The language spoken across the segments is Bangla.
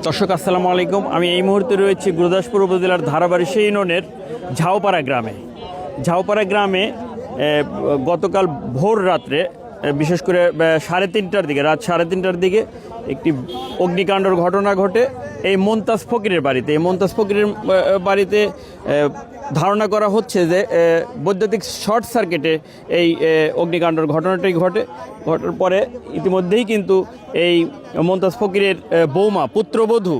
দর্শক আসসালামু আলাইকুম। আমি এই মুহূর্তে রয়েছি গুরুদাসপুর উপজেলার ধারাবাড়িশী ইউনিয়নের ঝাউপাড়া গ্রামে। ঝাউপাড়া গ্রামে গতকাল ভোর রাত্রে বিশেষ করে রাত সাড়ে তিনটার দিকে একটি অগ্নিকাণ্ডর ঘটনা ঘটে এই মোমতাজ ফকিরের বাড়িতে। এই মোমতাজ ফকিরের বাড়িতে ধারণা করা হচ্ছে যে বৈদ্যুতিক শর্ট সার্কিটে এই অগ্নিকাণ্ডর ঘটনাটি ঘটার পরে ইতিমধ্যেই কিন্তু এই মোমতাজ ফকিরের বৌমা, পুত্রবধূ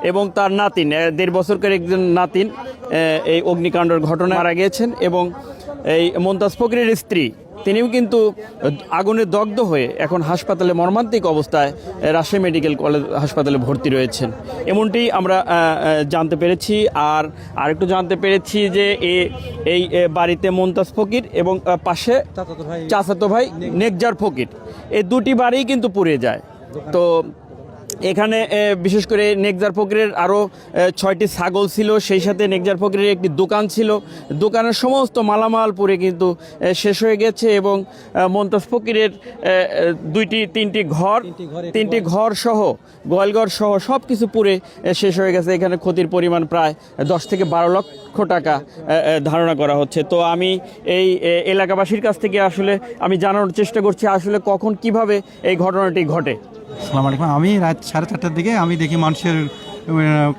এবং তার নাতিন, 1.5 বছরকার একজন নাতিন এই অগ্নিকাণ্ডর ঘটনায় মারা গিয়েছেন। এবং এই মোমতাজ ফকিরের স্ত্রী, তিনিও কিন্তু আগুনে দগ্ধ হয়ে এখন হাসপাতালে মর্মান্তিক অবস্থায় রাজশাহী মেডিকেল কলেজ হাসপাতালে ভর্তি রয়েছেন, এমনটি আমরা জানতে পেরেছি। আর আরেকটু জানতে পেরেছি যে এই বাড়িতে মোমতাজ ফকির এবং পাশে চাচাতো ভাই নেকজার ফকির, এই দুটি বাড়িই কিন্তু পুড়ে যায়। তো এখানে বিশেষ করে নেকজার ফকিরের আরও 6টি ছাগল ছিল, সেই সাথে নেকজার ফকিরের একটি দোকান ছিল। দোকানের সমস্ত মালামাল পুড়ে কিন্তু শেষ হয়ে গেছে। এবং মোমতাজ ফকিরের 3টি ঘর সহ, গোয়ালঘর সহ সব কিছু পুড়ে শেষ হয়ে গেছে। এখানে ক্ষতির পরিমাণ প্রায় 10 থেকে 12 লক্ষ টাকা ধারণা করা হচ্ছে। তো আমি এই এলাকাবাসীর কাছ থেকে আসলে আমি জানানোর চেষ্টা করছি আসলে কখন কিভাবে এই ঘটনাটি ঘটে। আসসালামু আলাইকুম। আমি রাত 4:30টার দিকে আমি দেখি মানুষের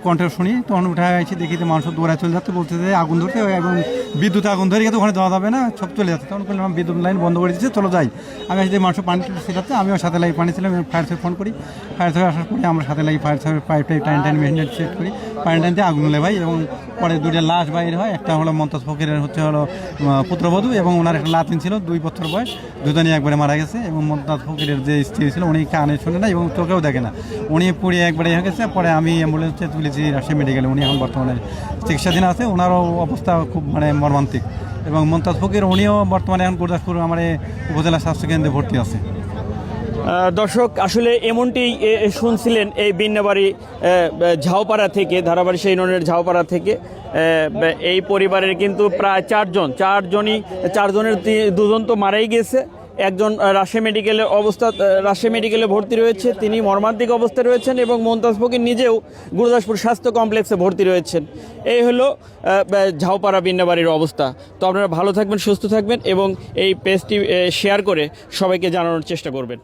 কণ্ঠ শুনি, তখন উঠে এসে দেখি যে মানুষ দৌড়ায় চলে যাচ্ছে, বলতে যে আগুন ধরতে, এবং বিদ্যুৎ আগুন ধরে গেছে, ওখানে যাওয়া যাবে না, সব চলে যাচ্ছে। তখন বললাম বিদ্যুৎ লাইন বন্ধ করে দিচ্ছে, চলো যাই। আমি এসে মানুষ পানি ছিটাচ্ছে, আমিও সাথে লাগি পানি ছিলাম, ফায়ার সার্ভিস ফোন করি। ফায়ার সার্ভিস আসার পরে আমরা সাথে লাগি ফায়ার সার্ভিস পাইপ টাইন মেশিন সেট করি, পানি টাইনতে আগুন হলে ভাই। এবং পরে 2টা লাশ বাইর হয়, একটা হলো মোমতাজ ফকিরের হলো পুত্রবধূ, এবং ওনার একটা নাতিন ছিল 2 বছর বয়স, দুজনই একবারে মারা গেছে। এবং মোমতাজ ফকিরের যে স্ত্রী ছিল উনি কানে শুনে না এবং চোখেও দেখে না, উনি পুড়ে একবারে হয়ে গেছে। পরে আমি অ্যাম্বুলেন্সে তুলেছি রাজশাহী মেডিকেলে, উনি এখন বর্তমানে চিকিৎসাধীন আছে। ওনারও অবস্থা খুব মর্মান্তিক। এবং মোমতাজ ফকির উনিও বর্তমানে এখন গুরুদাসপুর আমার উপজেলা স্বাস্থ্যকেন্দ্রে ভর্তি আছে। দর্শক আসলে এমনটি শুনছিলেন এই বিন্যাবাড়ি ঝাউপাড়া থেকে, ধারাবাড়িশী ইউনিয়নের ঝাউপাড়া থেকে। এই পরিবারের কিন্তু প্রায় 4জনের 2জন তো মারাই গেছে, একজন রাজশাহী মেডিকেলে ভর্তি রয়েছে, তিনি মর্মান্তিক অবস্থায় রয়েছেন। এবং মোমতাজ ফকির নিজেও গুরুদাসপুর স্বাস্থ্য কমপ্লেক্সে ভর্তি রয়েছেন। এই হলো ঝাউপাড়া বিন্যাবাড়ির অবস্থা। তো আপনারা ভালো থাকবেন, সুস্থ থাকবেন এবং এই পেজটি শেয়ার করে সবাইকে জানানোর চেষ্টা করবেন।